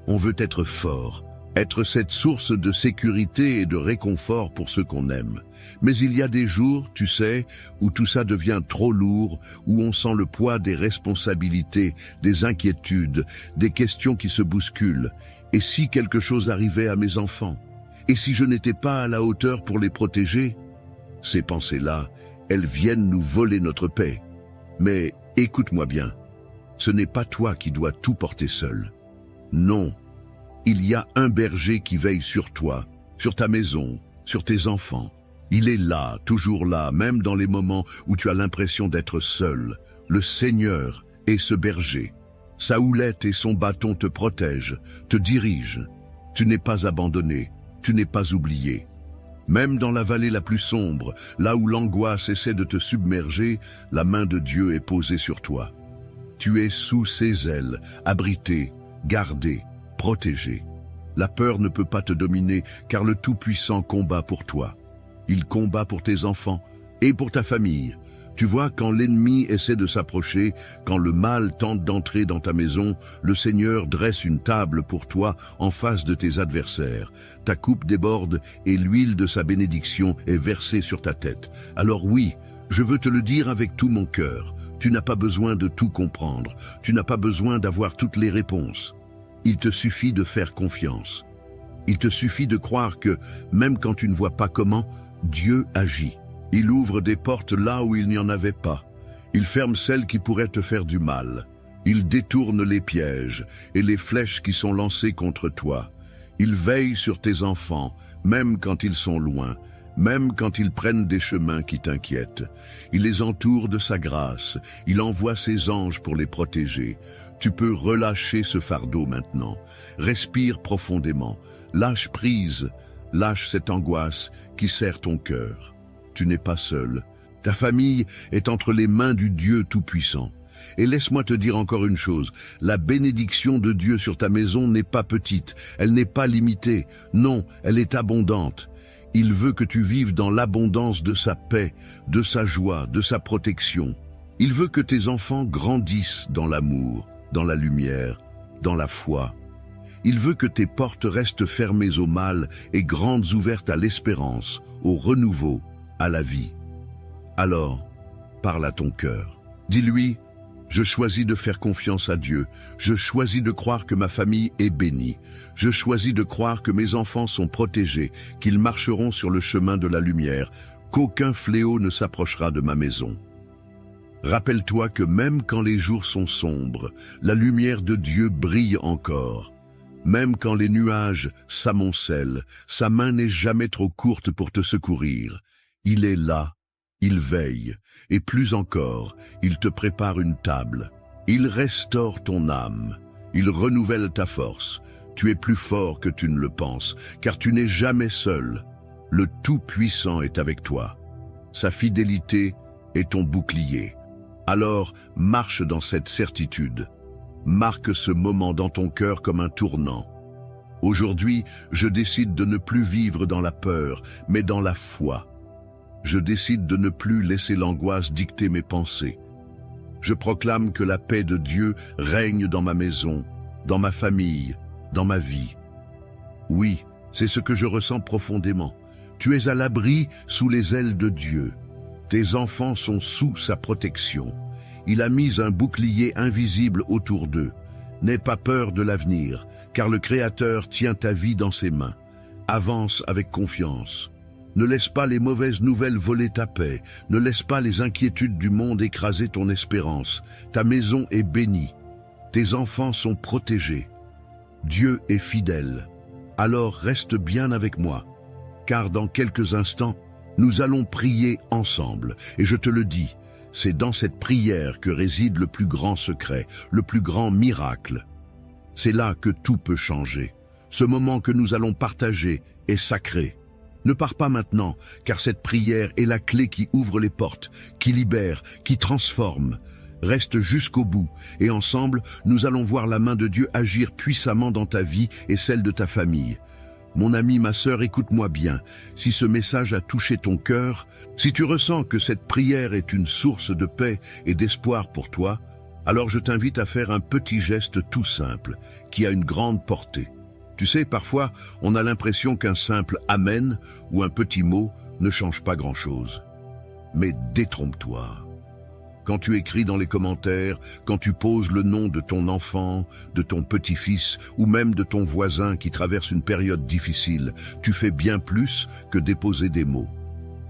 On veut être fort, être cette source de sécurité et de réconfort pour ceux qu'on aime. Mais il y a des jours, tu sais, où tout ça devient trop lourd, où on sent le poids des responsabilités, des inquiétudes, des questions qui se bousculent. Et si quelque chose arrivait à mes enfants? Et si je n'étais pas à la hauteur pour les protéger? Ces pensées-là, elles viennent nous voler notre paix. Mais écoute-moi bien, ce n'est pas toi qui dois tout porter seul. Non, il y a un berger qui veille sur toi, sur ta maison, sur tes enfants. Il est là, toujours là, même dans les moments où tu as l'impression d'être seul. Le Seigneur est ce berger. Sa houlette et son bâton te protègent, te dirigent. Tu n'es pas abandonné, tu n'es pas oublié. Même dans la vallée la plus sombre, là où l'angoisse essaie de te submerger, la main de Dieu est posée sur toi. Tu es sous ses ailes, abrité, gardé, protégé. La peur ne peut pas te dominer, car le Tout-Puissant combat pour toi. Il combat pour tes enfants et pour ta famille. Tu vois, quand l'ennemi essaie de s'approcher, quand le mal tente d'entrer dans ta maison, le Seigneur dresse une table pour toi en face de tes adversaires. Ta coupe déborde et l'huile de sa bénédiction est versée sur ta tête. Alors oui, je veux te le dire avec tout mon cœur. Tu n'as pas besoin de tout comprendre. Tu n'as pas besoin d'avoir toutes les réponses. Il te suffit de faire confiance. Il te suffit de croire que, même quand tu ne vois pas comment, Dieu agit. Il ouvre des portes là où il n'y en avait pas. Il ferme celles qui pourraient te faire du mal. Il détourne les pièges et les flèches qui sont lancées contre toi. Il veille sur tes enfants, même quand ils sont loin, même quand ils prennent des chemins qui t'inquiètent. Il les entoure de sa grâce. Il envoie ses anges pour les protéger. Tu peux relâcher ce fardeau maintenant. Respire profondément. Lâche prise. Lâche cette angoisse qui serre ton cœur. Tu n'es pas seul. Ta famille est entre les mains du Dieu Tout-Puissant. Et laisse-moi te dire encore une chose, la bénédiction de Dieu sur ta maison n'est pas petite, elle n'est pas limitée, non, elle est abondante. Il veut que tu vives dans l'abondance de sa paix, de sa joie, de sa protection. Il veut que tes enfants grandissent dans l'amour, dans la lumière, dans la foi. Il veut que tes portes restent fermées au mal et grandes ouvertes à l'espérance, au renouveau, à la vie. Alors, parle à ton cœur. Dis-lui, je choisis de faire confiance à Dieu. Je choisis de croire que ma famille est bénie. Je choisis de croire que mes enfants sont protégés, qu'ils marcheront sur le chemin de la lumière, qu'aucun fléau ne s'approchera de ma maison. Rappelle-toi que même quand les jours sont sombres, la lumière de Dieu brille encore. Même quand les nuages s'amoncellent, sa main n'est jamais trop courte pour te secourir. Il est là, il veille, et plus encore, il te prépare une table. Il restaure ton âme, il renouvelle ta force. Tu es plus fort que tu ne le penses, car tu n'es jamais seul. Le Tout-Puissant est avec toi. Sa fidélité est ton bouclier. Alors, marche dans cette certitude. Marque ce moment dans ton cœur comme un tournant. Aujourd'hui, je décide de ne plus vivre dans la peur, mais dans la foi. Je décide de ne plus laisser l'angoisse dicter mes pensées. Je proclame que la paix de Dieu règne dans ma maison, dans ma famille, dans ma vie. Oui, c'est ce que je ressens profondément. Tu es à l'abri sous les ailes de Dieu. Tes enfants sont sous sa protection. Il a mis un bouclier invisible autour d'eux. N'aie pas peur de l'avenir, car le Créateur tient ta vie dans ses mains. Avance avec confiance. Ne laisse pas les mauvaises nouvelles voler ta paix. Ne laisse pas les inquiétudes du monde écraser ton espérance. Ta maison est bénie. Tes enfants sont protégés. Dieu est fidèle. Alors reste bien avec moi, car dans quelques instants, Nous allons prier ensemble, et je te le dis, c'est dans cette prière que réside le plus grand secret, le plus grand miracle. C'est là que tout peut changer. Ce moment que nous allons partager est sacré. Ne pars pas maintenant, car cette prière est la clé qui ouvre les portes, qui libère, qui transforme. Reste jusqu'au bout, et ensemble, nous allons voir la main de Dieu agir puissamment dans ta vie et celle de ta famille. Mon ami, ma sœur, écoute-moi bien. Si ce message a touché ton cœur, si tu ressens que cette prière est une source de paix et d'espoir pour toi, alors je t'invite à faire un petit geste tout simple, qui a une grande portée. Tu sais, parfois, on a l'impression qu'un simple « Amen » ou un petit mot ne change pas grand-chose. Mais détrompe-toi. Quand tu écris dans les commentaires, quand tu poses le nom de ton enfant, de ton petit-fils ou même de ton voisin qui traverse une période difficile, tu fais bien plus que déposer des mots.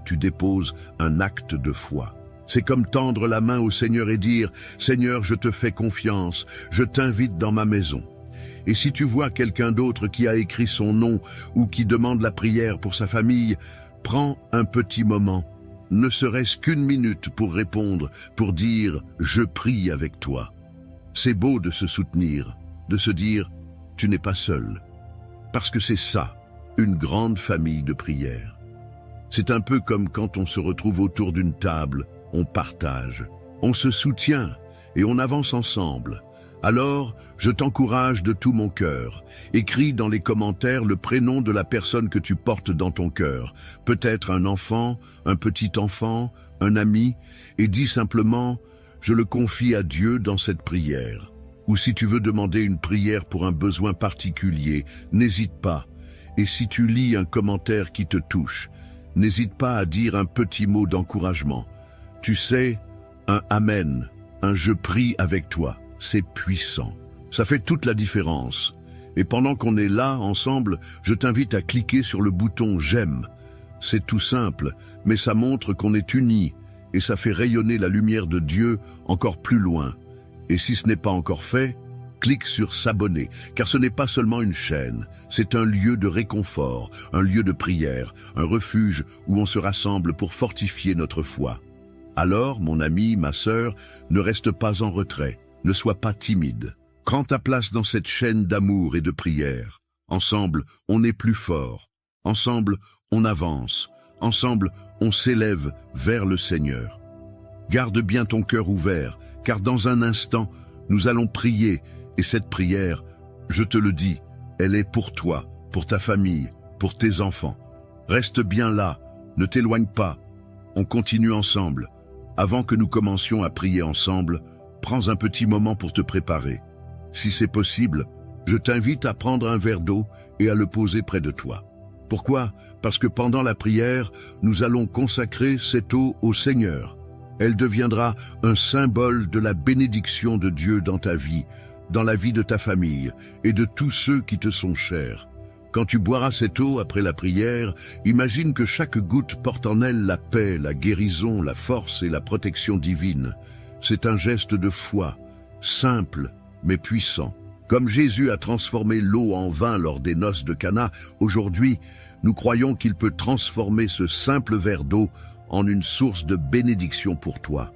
Tu déposes un acte de foi. C'est comme tendre la main au Seigneur et dire « Seigneur, je te fais confiance, je t'invite dans ma maison ». Et si tu vois quelqu'un d'autre qui a écrit son nom ou qui demande la prière pour sa famille, prends un petit moment. Ne serait-ce qu'une minute pour répondre, pour dire « Je prie avec toi ». C'est beau de se soutenir, de se dire « Tu n'es pas seul ». Parce que c'est ça, une grande famille de prière. C'est un peu comme quand on se retrouve autour d'une table, on partage, on se soutient et on avance ensemble. Alors, je t'encourage de tout mon cœur. Écris dans les commentaires le prénom de la personne que tu portes dans ton cœur. Peut-être un enfant, un petit enfant, un ami, et dis simplement « Je le confie à Dieu dans cette prière ». Ou si tu veux demander une prière pour un besoin particulier, n'hésite pas. Et si tu lis un commentaire qui te touche, n'hésite pas à dire un petit mot d'encouragement. Tu sais, un « Amen », un « Je prie avec toi ». C'est puissant. Ça fait toute la différence. Et pendant qu'on est là, ensemble, je t'invite à cliquer sur le bouton « J'aime ». C'est tout simple, mais ça montre qu'on est unis et ça fait rayonner la lumière de Dieu encore plus loin. Et si ce n'est pas encore fait, clique sur « S'abonner », car ce n'est pas seulement une chaîne, c'est un lieu de réconfort, un lieu de prière, un refuge où on se rassemble pour fortifier notre foi. Alors, mon ami, ma sœur, ne reste pas en retrait. Ne sois pas timide. Prends ta place dans cette chaîne d'amour et de prière. Ensemble, on est plus fort. Ensemble, on avance. Ensemble, on s'élève vers le Seigneur. Garde bien ton cœur ouvert, car dans un instant, nous allons prier. Et cette prière, je te le dis, elle est pour toi, pour ta famille, pour tes enfants. Reste bien là, ne t'éloigne pas. On continue ensemble. Avant que nous commencions à prier ensemble, prends un petit moment pour te préparer. Si c'est possible, je t'invite à prendre un verre d'eau et à le poser près de toi. Pourquoi? Parce que pendant la prière, nous allons consacrer cette eau au Seigneur. Elle deviendra un symbole de la bénédiction de Dieu dans ta vie, dans la vie de ta famille et de tous ceux qui te sont chers. Quand tu boiras cette eau après la prière, imagine que chaque goutte porte en elle la paix, la guérison, la force et la protection divine. C'est un geste de foi, simple mais puissant. Comme Jésus a transformé l'eau en vin lors des noces de Cana, aujourd'hui, nous croyons qu'il peut transformer ce simple verre d'eau en une source de bénédiction pour toi.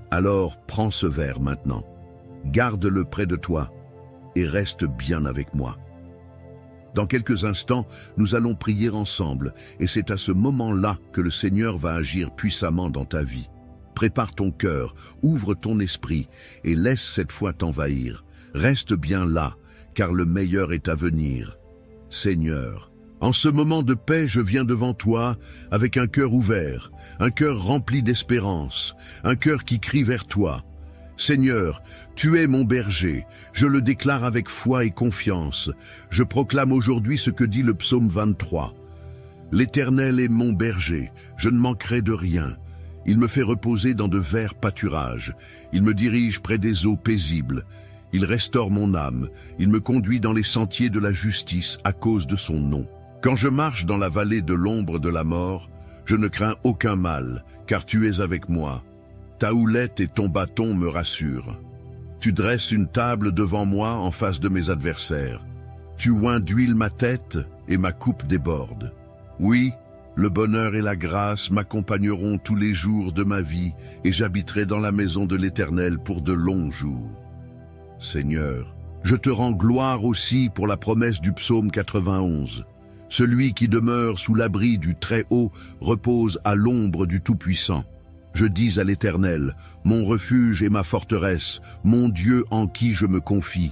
Alors, prends ce verre maintenant, garde-le près de toi et reste bien avec moi. Dans quelques instants, nous allons prier ensemble et c'est à ce moment-là que le Seigneur va agir puissamment dans ta vie. Prépare ton cœur, ouvre ton esprit et laisse cette foi t'envahir. Reste bien là, car le meilleur est à venir. Seigneur, en ce moment de paix, je viens devant toi avec un cœur ouvert, un cœur rempli d'espérance, un cœur qui crie vers toi. Seigneur, tu es mon berger, je le déclare avec foi et confiance. Je proclame aujourd'hui ce que dit le psaume 23. L'Éternel est mon berger, je ne manquerai de rien. Il me fait reposer dans de verts pâturages. Il me dirige près des eaux paisibles. Il restaure mon âme. Il me conduit dans les sentiers de la justice à cause de son nom. Quand je marche dans la vallée de l'ombre de la mort, je ne crains aucun mal, car tu es avec moi. Ta houlette et ton bâton me rassurent. Tu dresses une table devant moi en face de mes adversaires. Tu oins d'huile ma tête et ma coupe déborde. Oui, Le bonheur et la grâce m'accompagneront tous les jours de ma vie, et j'habiterai dans la maison de l'Éternel pour de longs jours. Seigneur, je te rends gloire aussi pour la promesse du psaume 91. Celui qui demeure sous l'abri du Très-Haut repose à l'ombre du Tout-Puissant. Je dis à l'Éternel, mon refuge et ma forteresse, mon Dieu en qui je me confie.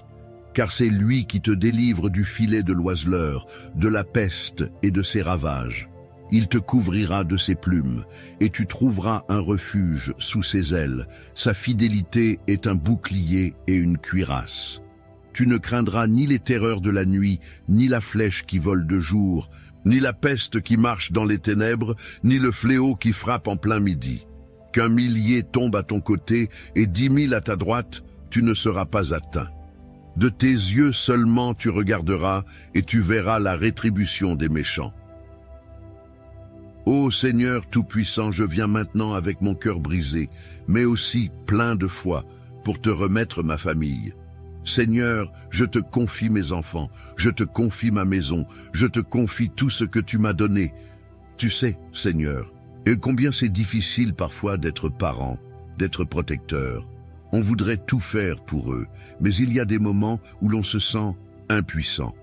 Car c'est lui qui te délivre du filet de l'oiseleur, de la peste et de ses ravages. Il te couvrira de ses plumes, et tu trouveras un refuge sous ses ailes. Sa fidélité est un bouclier et une cuirasse. Tu ne craindras ni les terreurs de la nuit, ni la flèche qui vole de jour, ni la peste qui marche dans les ténèbres, ni le fléau qui frappe en plein midi. Qu'un millier tombe à ton côté et 10 000 à ta droite, tu ne seras pas atteint. De tes yeux seulement tu regarderas et tu verras la rétribution des méchants. Ô Seigneur Tout-Puissant, je viens maintenant avec mon cœur brisé, mais aussi plein de foi, pour te remettre ma famille. Seigneur, je te confie mes enfants, je te confie ma maison, je te confie tout ce que tu m'as donné. Tu sais, Seigneur, et combien c'est difficile parfois d'être parent, d'être protecteur. On voudrait tout faire pour eux, mais il y a des moments où l'on se sent impuissant.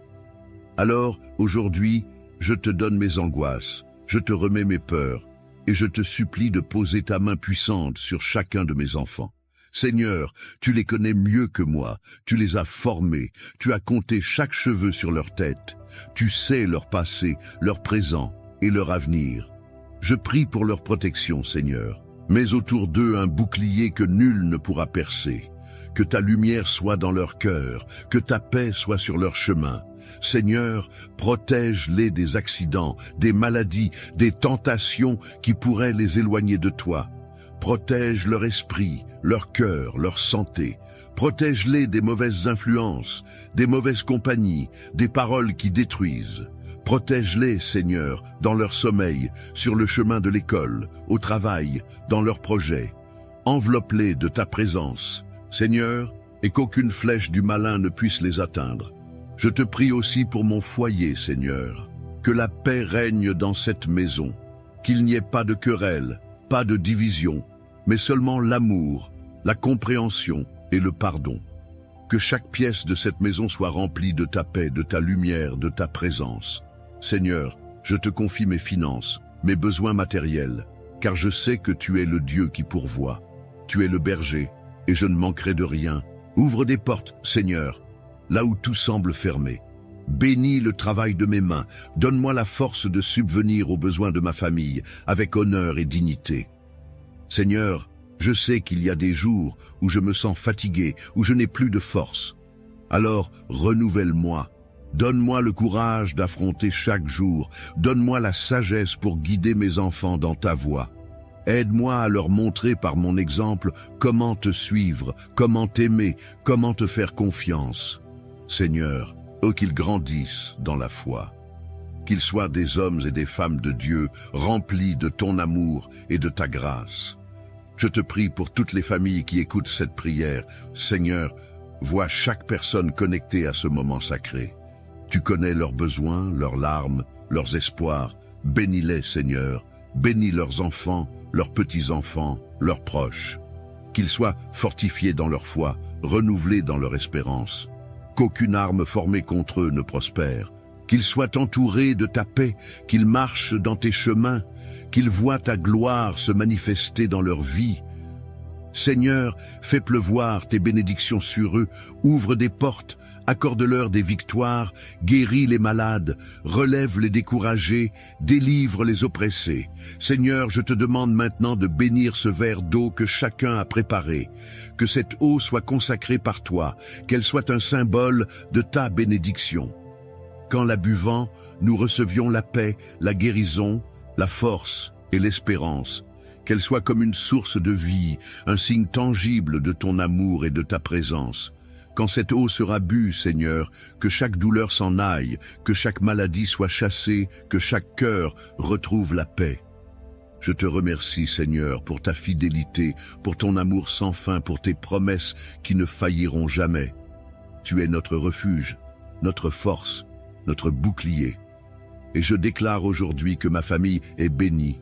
Alors, aujourd'hui, je te donne mes angoisses, je te remets mes peurs, et je te supplie de poser ta main puissante sur chacun de mes enfants. Seigneur, tu les connais mieux que moi, tu les as formés, tu as compté chaque cheveu sur leur tête, tu sais leur passé, leur présent et leur avenir. Je prie pour leur protection, Seigneur. Mets autour d'eux un bouclier que nul ne pourra percer. Que ta lumière soit dans leur cœur, que ta paix soit sur leur chemin. Seigneur, protège-les des accidents, des maladies, des tentations qui pourraient les éloigner de toi. Protège leur esprit, leur cœur, leur santé. Protège-les des mauvaises influences, des mauvaises compagnies, des paroles qui détruisent. Protège-les, Seigneur, dans leur sommeil, sur le chemin de l'école, au travail, dans leurs projets. Enveloppe-les de ta présence, Seigneur, et qu'aucune flèche du malin ne puisse les atteindre. Je te prie aussi pour mon foyer, Seigneur. Que la paix règne dans cette maison, qu'il n'y ait pas de querelle, pas de division, mais seulement l'amour, la compréhension et le pardon. Que chaque pièce de cette maison soit remplie de ta paix, de ta lumière, de ta présence. Seigneur, je te confie mes finances, mes besoins matériels, car je sais que tu es le Dieu qui pourvoit. Tu es le berger, et je ne manquerai de rien. Ouvre des portes, Seigneur, là où tout semble fermé. Bénis le travail de mes mains, donne-moi la force de subvenir aux besoins de ma famille, avec honneur et dignité. Seigneur, je sais qu'il y a des jours où je me sens fatigué, où je n'ai plus de force. Alors, renouvelle-moi. Donne-moi le courage d'affronter chaque jour. Donne-moi la sagesse pour guider mes enfants dans ta voie. Aide-moi à leur montrer par mon exemple comment te suivre, comment t'aimer, comment te faire confiance. Seigneur, qu'ils grandissent dans la foi. Qu'ils soient des hommes et des femmes de Dieu, remplis de ton amour et de ta grâce. Je te prie pour toutes les familles qui écoutent cette prière. Seigneur, vois chaque personne connectée à ce moment sacré. Tu connais leurs besoins, leurs larmes, leurs espoirs. Bénis-les, Seigneur. Bénis leurs enfants, leurs petits-enfants, leurs proches. Qu'ils soient fortifiés dans leur foi, renouvelés dans leur espérance. Qu'aucune arme formée contre eux ne prospère. Qu'ils soient entourés de ta paix, qu'ils marchent dans tes chemins, qu'ils voient ta gloire se manifester dans leur vie. Seigneur, fais pleuvoir tes bénédictions sur eux, ouvre des portes, accorde-leur des victoires, guéris les malades, relève les découragés, délivre les oppressés. Seigneur, je te demande maintenant de bénir ce verre d'eau que chacun a préparé, que cette eau soit consacrée par toi, qu'elle soit un symbole de ta bénédiction. Qu'en la buvant, nous recevions la paix, la guérison, la force et l'espérance. Qu'elle soit comme une source de vie, un signe tangible de ton amour et de ta présence. Quand cette eau sera bue, Seigneur, que chaque douleur s'en aille, que chaque maladie soit chassée, que chaque cœur retrouve la paix. Je te remercie, Seigneur, pour ta fidélité, pour ton amour sans fin, pour tes promesses qui ne failliront jamais. Tu es notre refuge, notre force, notre bouclier. et je déclare aujourd'hui que ma famille est bénie.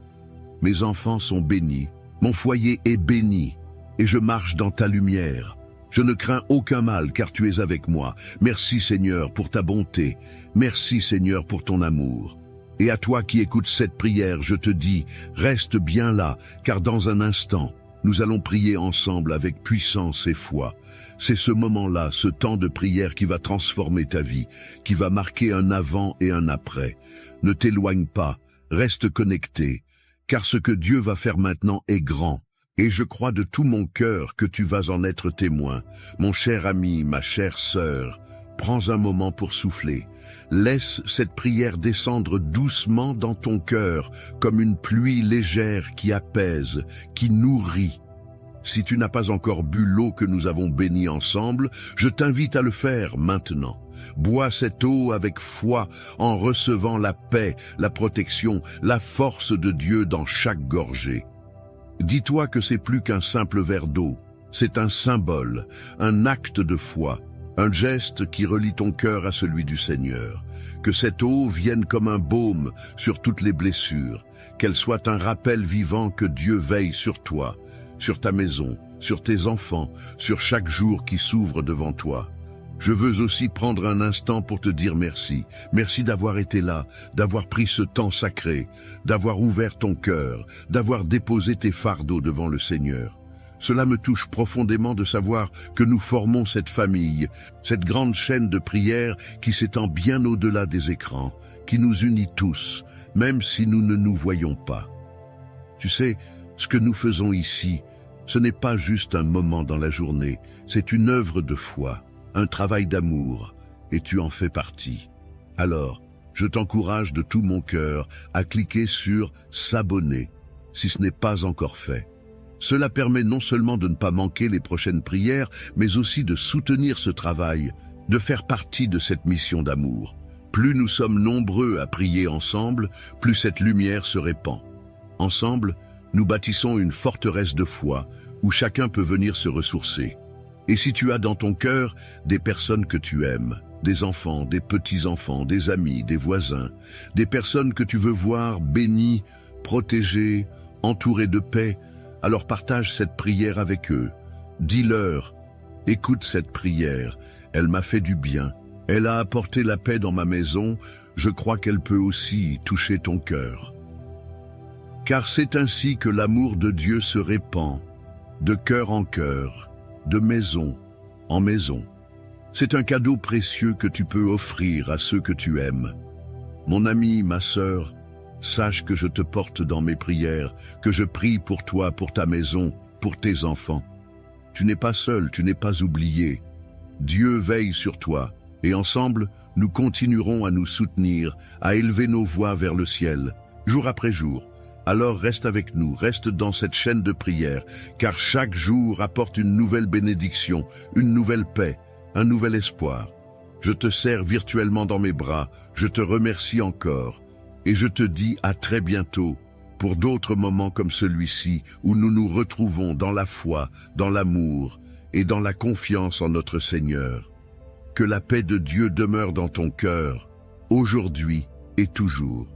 Mes enfants sont bénis, mon foyer est béni, et je marche dans ta lumière. Je ne crains aucun mal car tu es avec moi. Merci Seigneur pour ta bonté, merci Seigneur pour ton amour. Et à toi qui écoutes cette prière, je te dis, reste bien là, car dans un instant, nous allons prier ensemble avec puissance et foi. C'est ce moment-là, ce temps de prière qui va transformer ta vie, qui va marquer un avant et un après. Ne t'éloigne pas, reste connecté, car ce que Dieu va faire maintenant est grand. Et je crois de tout mon cœur que tu vas en être témoin. Mon cher ami, ma chère sœur, prends un moment pour souffler. Laisse cette prière descendre doucement dans ton cœur, comme une pluie légère qui apaise, qui nourrit. Si tu n'as pas encore bu l'eau que nous avons bénie ensemble, je t'invite à le faire maintenant. Bois cette eau avec foi en recevant la paix, la protection, la force de Dieu dans chaque gorgée. Dis-toi que c'est plus qu'un simple verre d'eau, c'est un symbole, un acte de foi, un geste qui relie ton cœur à celui du Seigneur. Que cette eau vienne comme un baume sur toutes les blessures, qu'elle soit un rappel vivant que Dieu veille sur toi, sur ta maison, sur tes enfants, sur chaque jour qui s'ouvre devant toi. Je veux aussi prendre un instant pour te dire merci. Merci d'avoir été là, d'avoir pris ce temps sacré, d'avoir ouvert ton cœur, d'avoir déposé tes fardeaux devant le Seigneur. Cela me touche profondément de savoir que nous formons cette famille, cette grande chaîne de prière qui s'étend bien au-delà des écrans, qui nous unit tous, même si nous ne nous voyons pas. Tu sais, ce que nous faisons ici, ce n'est pas juste un moment dans la journée, c'est une œuvre de foi, un travail d'amour, et tu en fais partie. Alors, je t'encourage de tout mon cœur à cliquer sur « S'abonner » si ce n'est pas encore fait. Cela permet non seulement de ne pas manquer les prochaines prières, mais aussi de soutenir ce travail, de faire partie de cette mission d'amour. Plus nous sommes nombreux à prier ensemble, plus cette lumière se répand. Ensemble, nous bâtissons une forteresse de foi où chacun peut venir se ressourcer. Et si tu as dans ton cœur des personnes que tu aimes, des enfants, des petits-enfants, des amis, des voisins, des personnes que tu veux voir bénies, protégées, entourées de paix, alors partage cette prière avec eux. Dis-leur, écoute cette prière, elle m'a fait du bien, elle a apporté la paix dans ma maison, je crois qu'elle peut aussi toucher ton cœur. Car c'est ainsi que l'amour de Dieu se répand, de cœur en cœur, de maison en maison. C'est un cadeau précieux que tu peux offrir à ceux que tu aimes. Mon ami, ma sœur, sache que je te porte dans mes prières, que je prie pour toi, pour ta maison, pour tes enfants. Tu n'es pas seul, tu n'es pas oublié. Dieu veille sur toi, et ensemble, nous continuerons à nous soutenir, à élever nos voix vers le ciel, jour après jour. Alors reste avec nous, reste dans cette chaîne de prière, car chaque jour apporte une nouvelle bénédiction, une nouvelle paix, un nouvel espoir. Je te serre virtuellement dans mes bras, je te remercie encore, et je te dis à très bientôt pour d'autres moments comme celui-ci où nous nous retrouvons dans la foi, dans l'amour et dans la confiance en notre Seigneur. Que la paix de Dieu demeure dans ton cœur, aujourd'hui et toujours.